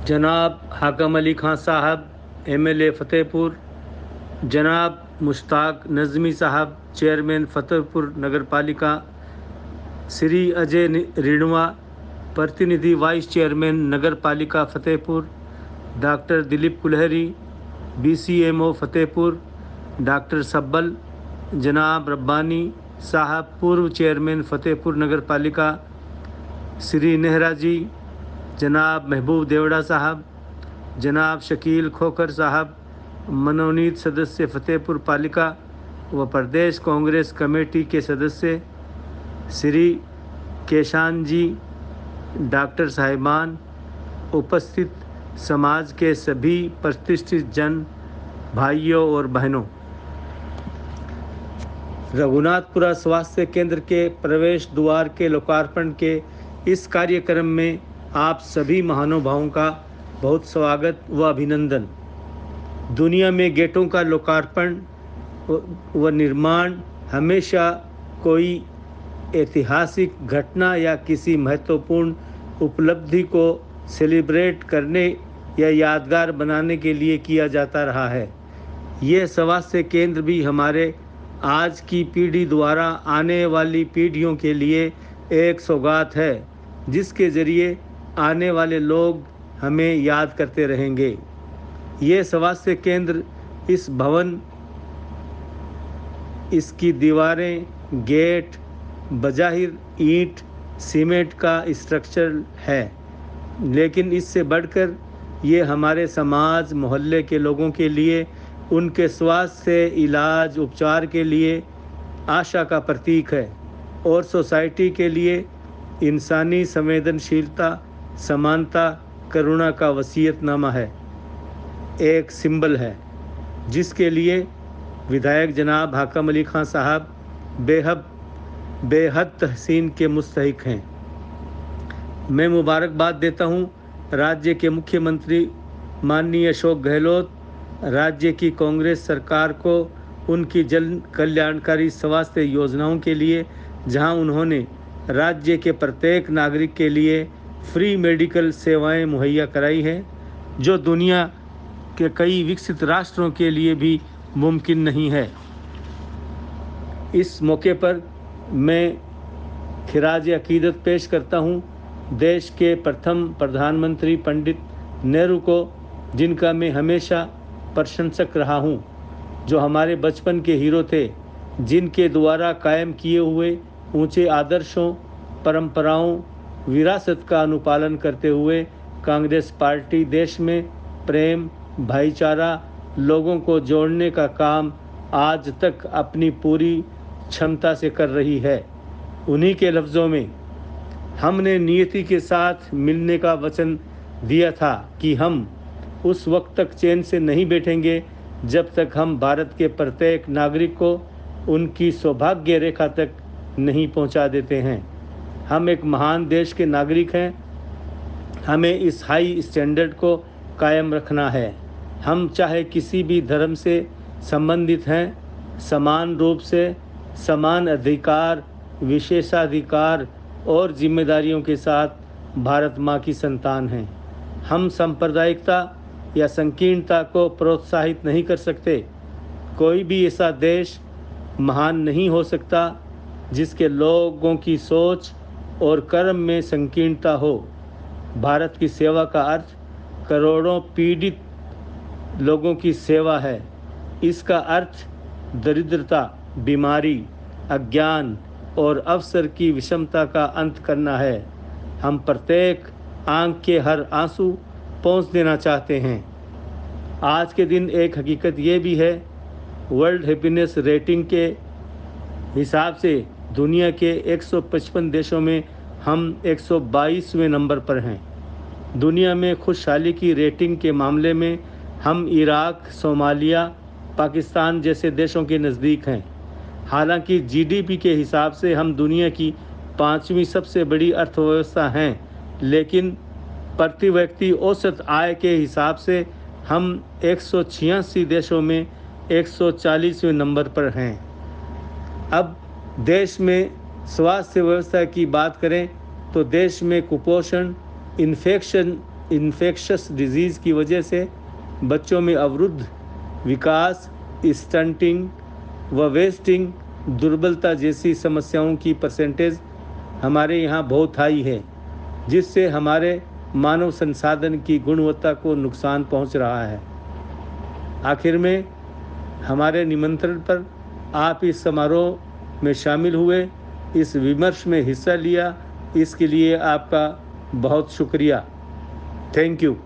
जनाब हाकम अली खां साहब MLA फतेहपुर, जनाब मुश्ताक नज़मी साहब चेयरमैन फतेहपुर नगर पालिका, श्री अजय रिणवा प्रतिनिधि vice chairman Nagar Palika Fatehpur, doctor Dilip Kulhari BCMO Fatehpur, doctor Sabbal, जनाब रब्बानी साहब पूर्व चेयरमैन फतेहपुर नगर पालिका, श्री नेहरा जी, जनाब महबूब देवड़ा साहब, जनाब शकील खोखर साहब मनोनीत सदस्य फतेहपुर पालिका व प्रदेश कांग्रेस कमेटी के सदस्य, श्री केशान जी, डॉक्टर साहिबान, उपस्थित समाज के सभी प्रतिष्ठित जन भाइयों और बहनों, रघुनाथपुरा स्वास्थ्य केंद्र के प्रवेश द्वार के लोकार्पण के इस कार्यक्रम में आप सभी महानुभावों का बहुत स्वागत व अभिनंदन। दुनिया में गेटों का लोकार्पण व निर्माण हमेशा कोई ऐतिहासिक घटना या किसी महत्वपूर्ण उपलब्धि को सेलिब्रेट करने या यादगार बनाने के लिए किया जाता रहा है। यह स्वास्थ्य केंद्र भी हमारे आज की पीढ़ी द्वारा आने वाली पीढ़ियों के लिए एक सौगात है, जिसके ज़रिए आने वाले लोग हमें याद करते रहेंगे। ये स्वास्थ्य केंद्र, इस भवन, इसकी दीवारें, गेट बज़ाहिर ईंट सीमेंट का स्ट्रक्चर है, लेकिन इससे बढ़कर ये हमारे समाज मोहल्ले के लोगों के लिए उनके स्वास्थ्य इलाज उपचार के लिए आशा का प्रतीक है और सोसाइटी के लिए इंसानी संवेदनशीलता, समानता, करुणा का वसीयतनामा है, एक सिंबल है, जिसके लिए विधायक जनाब हाकम अली खां साहब बेहद तहसीन के मुस्तहिक हैं। मैं मुबारकबाद देता हूं राज्य के मुख्यमंत्री माननीय अशोक गहलोत, राज्य की कांग्रेस सरकार को उनकी जन कल्याणकारी स्वास्थ्य योजनाओं के लिए, जहां उन्होंने राज्य के प्रत्येक नागरिक के लिए फ्री मेडिकल सेवाएं मुहैया कराई हैं, जो दुनिया के कई विकसित राष्ट्रों के लिए भी मुमकिन नहीं है। इस मौके पर मैं खिराज अकीदत पेश करता हूं देश के प्रथम प्रधानमंत्री पंडित नेहरू को, जिनका मैं हमेशा प्रशंसक रहा हूं, जो हमारे बचपन के हीरो थे, जिनके द्वारा कायम किए हुए ऊंचे आदर्शों, परंपराओं, विरासत का अनुपालन करते हुए कांग्रेस पार्टी देश में प्रेम, भाईचारा, लोगों को जोड़ने का काम आज तक अपनी पूरी क्षमता से कर रही है। उन्हीं के लफ्ज़ों में, हमने नियति के साथ मिलने का वचन दिया था कि हम उस वक्त तक चैन से नहीं बैठेंगे जब तक हम भारत के प्रत्येक नागरिक को उनकी सौभाग्य रेखा तक नहीं पहुंचा देते हैं। हम एक महान देश के नागरिक हैं, हमें इस हाई स्टैंडर्ड को कायम रखना है। हम चाहे किसी भी धर्म से संबंधित हैं, समान रूप से समान अधिकार, विशेषाधिकार और जिम्मेदारियों के साथ भारत माँ की संतान हैं। हम सांप्रदायिकता या संकीर्णता को प्रोत्साहित नहीं कर सकते। कोई भी ऐसा देश महान नहीं हो सकता जिसके लोगों की सोच और कर्म में संकीर्णता हो। भारत की सेवा का अर्थ करोड़ों पीड़ित लोगों की सेवा है। इसका अर्थ दरिद्रता, बीमारी, अज्ञान और अवसर की विषमता का अंत करना है। हम प्रत्येक आंख के हर आंसू पहुंच देना चाहते हैं। आज के दिन एक हकीकत ये भी है, वर्ल्ड हैप्पीनेस रेटिंग के हिसाब से दुनिया के 155 देशों में हम 122वें नंबर पर हैं। दुनिया में खुशहाली की रेटिंग के मामले में हम इराक, सोमालिया, पाकिस्तान जैसे देशों के नज़दीक हैं। हालांकि GDP के हिसाब से हम दुनिया की 5वीं सबसे बड़ी अर्थव्यवस्था हैं, लेकिन प्रति व्यक्ति औसत आय के हिसाब से हम 186 देशों में 140वें नंबर पर हैं। अब देश में स्वास्थ्य व्यवस्था की बात करें तो देश में कुपोषण, इन्फेक्शन इन्फेक्शस डिजीज़ की वजह से बच्चों में अवरुद्ध विकास, स्टंटिंग व वेस्टिंग, दुर्बलता जैसी समस्याओं की परसेंटेज हमारे यहाँ बहुत हाई है, जिससे हमारे मानव संसाधन की गुणवत्ता को नुकसान पहुँच रहा है। आखिर में हमारे निमंत्रण पर आप इस समारोह में शामिल हुए, इस विमर्श में हिस्सा लिया, इसके लिए आपका बहुत शुक्रिया। Thank you.